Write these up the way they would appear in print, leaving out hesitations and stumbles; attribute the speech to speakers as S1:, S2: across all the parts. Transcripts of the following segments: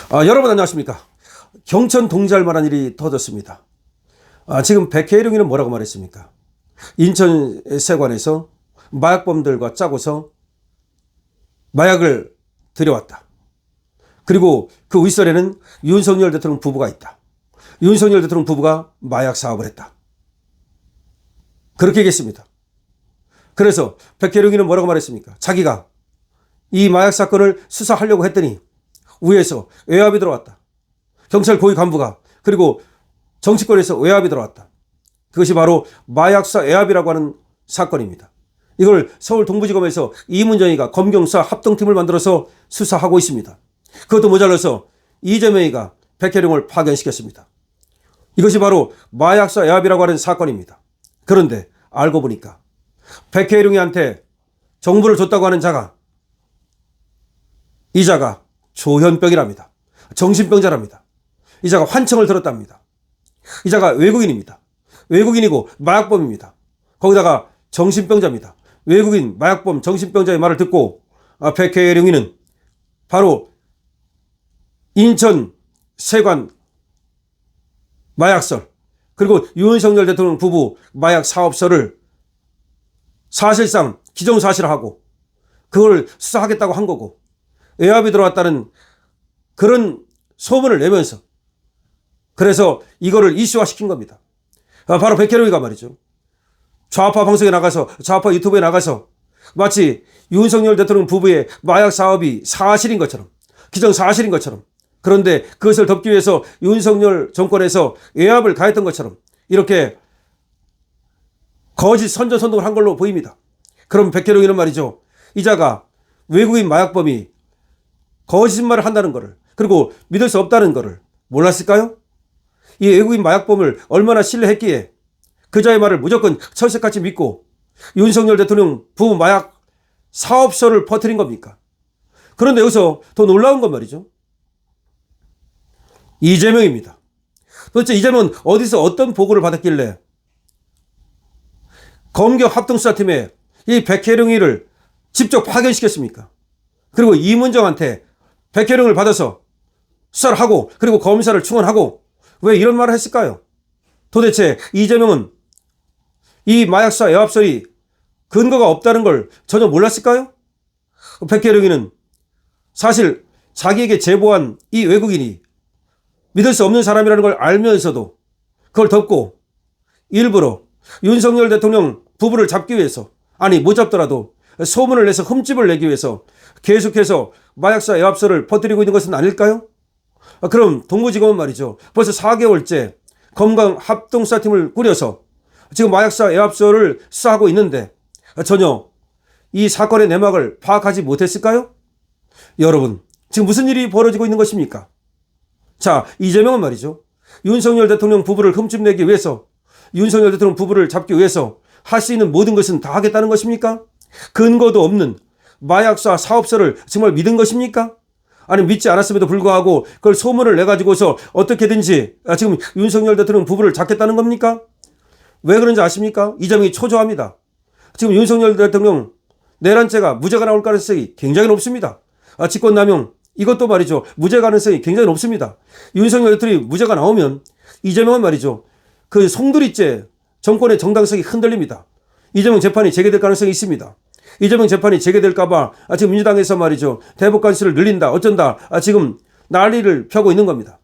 S1: 여러분 안녕하십니까. 경천 동지할 만한 일이 터졌습니다. 지금 백혜룡이는 뭐라고 말했습니까? 인천 세관에서 마약범들과 짜고서 마약을 들여왔다. 그리고 그 윗선에는 윤석열 대통령 부부가 있다. 윤석열 대통령 부부가 마약 사업을 했다. 그렇게 얘기했습니다. 그래서 백혜룡이는 뭐라고 말했습니까? 자기가 이 마약 사건을 수사하려고 했더니 위에서 외압이 들어왔다. 경찰 고위 간부가 그리고 정치권에서 외압이 들어왔다. 그것이 바로 마약사 외압이라고 하는 사건입니다. 이걸 서울 동부지검에서 이문정이가 검경수사 합동팀을 만들어서 수사하고 있습니다. 그것도 모자라서 이재명이가 백혜룡을 파견시켰습니다. 이것이 바로 마약사 외압이라고 하는 사건입니다. 그런데 알고 보니까 백혜룡이한테 정보를 줬다고 하는 자가 이 자가 조현병이랍니다. 정신병자랍니다. 이 자가 환청을 들었답니다. 이 자가 외국인입니다. 외국인이고 마약범입니다. 거기다가 정신병자입니다. 외국인, 마약범, 정신병자의 말을 듣고 백혜룡이는 바로 인천 세관 마약설 그리고 윤석열 대통령 부부 마약 사업설을 사실상 기정사실화하고 그걸 수사하겠다고 한 거고 외압이 들어왔다는 그런 소문을 내면서 그래서 이거를 이슈화시킨 겁니다. 바로 백혜룡이가 말이죠. 좌파 방송에 나가서 좌파 유튜브에 나가서 마치 윤석열 대통령 부부의 마약 사업이 사실인 것처럼 기정사실인 것처럼 그런데 그것을 덮기 위해서 윤석열 정권에서 외압을 가했던 것처럼 이렇게 거짓 선전선동을 한 걸로 보입니다. 그럼 백혜룡이는 말이죠. 이 자가 외국인 마약범이 거짓말을 한다는 것을 그리고 믿을 수 없다는 것을 몰랐을까요? 이 외국인 마약범을 얼마나 신뢰했기에 그자의 말을 무조건 철석같이 믿고 윤석열 대통령 부부 마약 사업소를 퍼뜨린 겁니까? 그런데 여기서 더 놀라운 건 말이죠. 이재명입니다. 도대체 이재명은 어디서 어떤 보고를 받았길래 검경 합동수사팀에 이 백혜룡이를 직접 파견시켰습니까? 그리고 이문정한테 백혜룡을 받아서 수사를 하고 그리고 검사를 충원하고 왜 이런 말을 했을까요? 도대체 이재명은 이 마약사 외압설이 근거가 없다는 걸 전혀 몰랐을까요? 백혜룡이는 사실 자기에게 제보한 이 외국인이 믿을 수 없는 사람이라는 걸 알면서도 그걸 덮고 일부러 윤석열 대통령 부부를 잡기 위해서 아니 못 잡더라도 소문을 내서 흠집을 내기 위해서 계속해서 마약사 외압설을 퍼뜨리고 있는 것은 아닐까요? 그럼 동부지검은 말이죠. 벌써 4개월째 검경 합동수사팀을 꾸려서 지금 마약사 외압설을 수사하고 있는데 전혀 이 사건의 내막을 파악하지 못했을까요? 여러분 지금 무슨 일이 벌어지고 있는 것입니까? 자, 이재명은 말이죠. 윤석열 대통령 부부를 흠집내기 위해서 윤석열 대통령 부부를 잡기 위해서 할 수 있는 모든 것은 다 하겠다는 것입니까? 근거도 없는 마약사 사업설을 정말 믿은 것입니까? 아니 믿지 않았음에도 불구하고 그걸 소문을 내가지고서 어떻게든지 지금 윤석열 대통령 부부를 잡겠다는 겁니까? 왜 그런지 아십니까? 이재명이 초조합니다. 지금 윤석열 대통령 내란죄가 무죄가 나올 가능성이 굉장히 높습니다. 직권남용 이것도 말이죠. 무죄 가능성이 굉장히 높습니다. 윤석열 대통령이 무죄가 나오면 이재명은 말이죠. 그 송두리째 정권의 정당성이 흔들립니다. 이재명 재판이 재개될 가능성이 있습니다. 이재명 재판이 재개될까봐 지금 민주당에서 말이죠. 대법 건수를 늘린다 어쩐다 지금 난리를 펴고 있는 겁니다.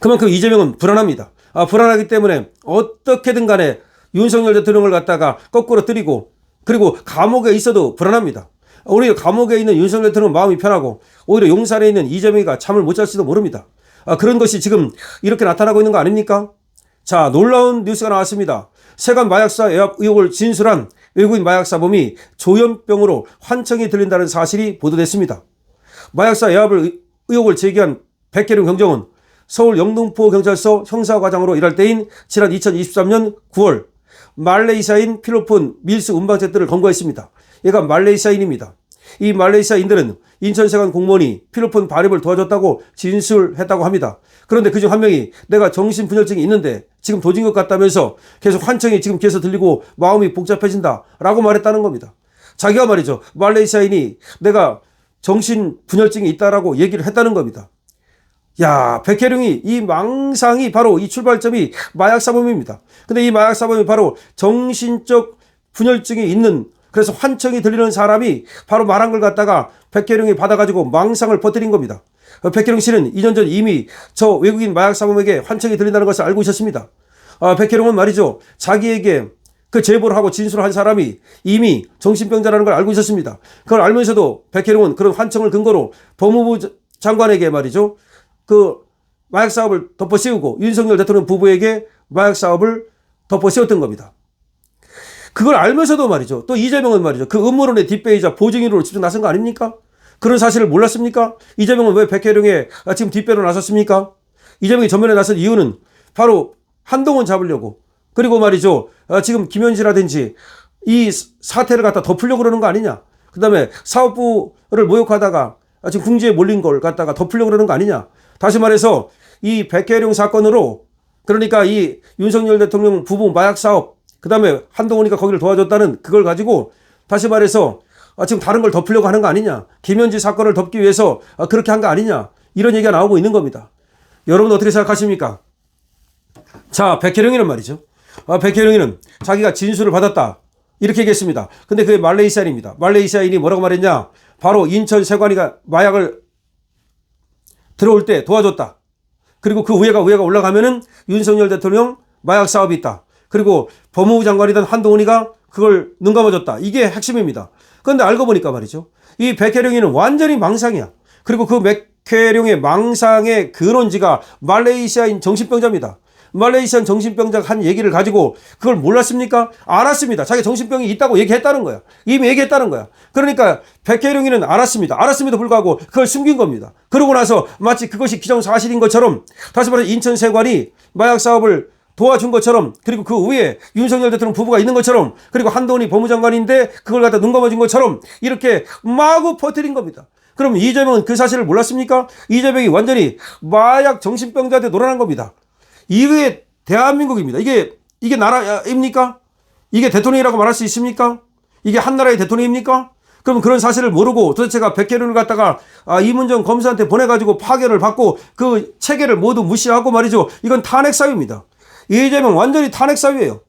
S1: 그만큼 이재명은 불안합니다. 불안하기 때문에 어떻게든 간에 윤석열 대통령을 갖다가 거꾸로 때리고 그리고 감옥에 있어도 불안합니다. 오히려 감옥에 있는 윤석열 대통령 마음이 편하고 오히려 용산에 있는 이재명이가 잠을 못 잘지도 모릅니다. 그런 것이 지금 이렇게 나타나고 있는 거 아닙니까? 자, 놀라운 뉴스가 나왔습니다. 세관 마약사 외압 의혹을 진술한 외국인 마약사범이 조현병으로 환청이 들린다는 사실이 보도됐습니다. 마약사 외압을 의혹을 제기한 백혜룡 경정은 서울 영등포경찰서 형사과장으로 일할 때인 지난 2023년 9월 말레이시아인 필로폰 밀수 운반체들을 검거했습니다. 얘가 말레이시아인입니다. 이 말레이시아인들은 인천세관 공무원이 필로폰 발입을 도와줬다고 진술했다고 합니다. 그런데 그중 한 명이 내가 정신분열증이 있는데 지금 도진 것 같다면서 계속 환청이 지금 계속 들리고 마음이 복잡해진다 라고 말했다는 겁니다. 자기가 말이죠. 말레이시아인이 내가 정신분열증이 있다라고 얘기를 했다는 겁니다. 야, 백혜룡이 이 망상이 바로 이 출발점이 마약사범입니다. 근데 이 마약사범이 바로 정신적 분열증이 있는, 그래서 환청이 들리는 사람이 바로 말한 걸 갖다가 백혜룡이 받아가지고 망상을 퍼뜨린 겁니다. 백혜룡 씨는 2년 전 이미 저 외국인 마약사범에게 환청이 들린다는 것을 알고 있었습니다. 백혜룡은 말이죠, 자기에게 그 제보를 하고 진술한 사람이 이미 정신병자라는 걸 알고 있었습니다. 그걸 알면서도 백혜룡은 그런 환청을 근거로 법무부 장관에게 말이죠, 그 마약 사업을 덮어 씌우고 윤석열 대통령 부부에게 마약 사업을 덮어 씌웠던 겁니다. 그걸 알면서도 말이죠, 또 이재명은 말이죠, 그 음모론의 뒷배이자 보증인으로 집중 나선 거 아닙니까? 그런 사실을 몰랐습니까? 이재명은 왜 백혜룡에 지금 뒷배로 나섰습니까? 이재명이 전면에 나선 이유는 바로 한동훈 잡으려고, 그리고 말이죠, 지금 김현지라든지 이 사태를 갖다 덮으려고 그러는 거 아니냐? 그 다음에 사업부를 모욕하다가 지금 궁지에 몰린 걸 갖다가 덮으려고 그러는 거 아니냐? 다시 말해서 이 백혜룡 사건으로, 그러니까 이 윤석열 대통령 부부 마약 사업, 그 다음에 한동훈이가 거기를 도와줬다는 그걸 가지고 다시 말해서 지금 다른 걸 덮으려고 하는 거 아니냐? 김현지 사건을 덮기 위해서 그렇게 한 거 아니냐? 이런 얘기가 나오고 있는 겁니다. 여러분 어떻게 생각하십니까? 자, 백혜룡이는 말이죠, 백혜룡이는 자기가 진술을 받았다 이렇게 얘기했습니다. 근데 그게 말레이시아인입니다. 말레이시아인이 뭐라고 말했냐? 바로 인천 세관이가 마약을 들어올 때 도와줬다. 그리고 그 위에가 올라가면은 윤석열 대통령 마약 사업이 있다. 그리고 법무부 장관이던 한동훈이가 그걸 눈 감아줬다. 이게 핵심입니다. 그런데 알고 보니까 말이죠, 이 백혜룡이는 완전히 망상이야. 그리고 그 백혜룡의 망상의 근원지가 말레이시아인 정신병자입니다. 말레이시안 정신병자가 한 얘기를 가지고 그걸 몰랐습니까? 알았습니다. 자기 정신병이 있다고 얘기했다는 거야. 이미 얘기했다는 거야. 그러니까 백혜룡이는 알았습니다. 알았음에도 불구하고 그걸 숨긴 겁니다. 그러고 나서 마치 그것이 기정사실인 것처럼, 다시 말해서 인천세관이 마약 사업을 도와준 것처럼, 그리고 그 위에 윤석열 대통령 부부가 있는 것처럼, 그리고 한동훈이 법무장관인데 그걸 갖다 눈 감아준 것처럼 이렇게 마구 퍼뜨린 겁니다. 그럼 이재명은 그 사실을 몰랐습니까? 이재명이 완전히 마약 정신병자한테 놀아난 겁니다. 이게 대한민국입니다. 이게 나라입니까? 이게 대통령이라고 말할 수 있습니까? 이게 한 나라의 대통령입니까? 그럼 그런 사실을 모르고 도대체가 백혜룡을 갖다가 이문정 검사한테 보내가지고 파견을 받고 그 체계를 모두 무시하고 말이죠. 이건 탄핵사유입니다. 이재명 완전히 탄핵사유예요.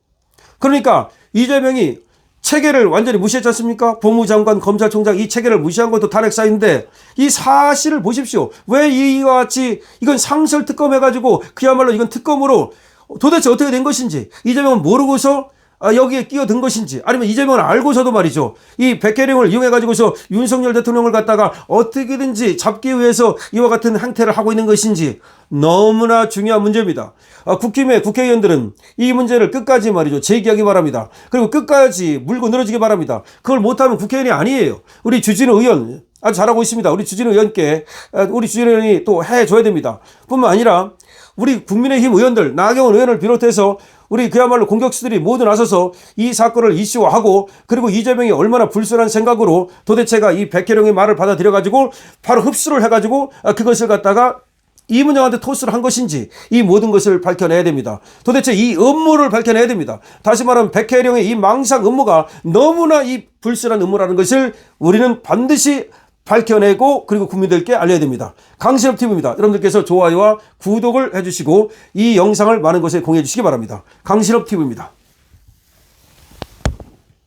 S1: 그러니까 이재명이 체계를 완전히 무시했지 않습니까? 법무장관, 검찰총장 이 체계를 무시한 것도 탄핵사인데 이 사실을 보십시오. 왜 이와 같이 이건 상설특검 해가지고 그야말로 이건 특검으로 도대체 어떻게 된 것인지, 이재명은 모르고서 여기에 끼어든 것인지, 아니면 이재명은 알고서도 말이죠, 이 백혜룡을 이용해가지고서 윤석열 대통령을 갖다가 어떻게든지 잡기 위해서 이와 같은 행태를 하고 있는 것인지 너무나 중요한 문제입니다. 국힘의 국회의원들은 이 문제를 끝까지 말이죠, 제기하기 바랍니다. 그리고 끝까지 물고 늘어지기 바랍니다. 그걸 못하면 국회의원이 아니에요. 우리 주진우 의원 아주 잘하고 있습니다. 우리 주진우 의원께 우리 주진우 의원이 또 해줘야 됩니다. 뿐만 아니라 우리 국민의힘 의원들, 나경원 의원을 비롯해서 우리 그야말로 공격수들이 모두 나서서 이 사건을 이슈화하고, 그리고 이재명이 얼마나 불순한 생각으로 도대체가 이 백혜룡의 말을 받아들여가지고 바로 흡수를 해가지고 그것을 갖다가 이문정한테 토스를 한 것인지, 이 모든 것을 밝혀내야 됩니다. 도대체 이 음모를 밝혀내야 됩니다. 다시 말하면 백혜룡의 이 망상 음모가 너무나 이 불순한 음모라는 것을 우리는 반드시 밝혀내고, 그리고 국민들께 알려야 됩니다. 강신업TV입니다. 여러분들께서 좋아요와 구독을 해주시고 이 영상을 많은 곳에 공유해 주시기 바랍니다. 강신업TV입니다.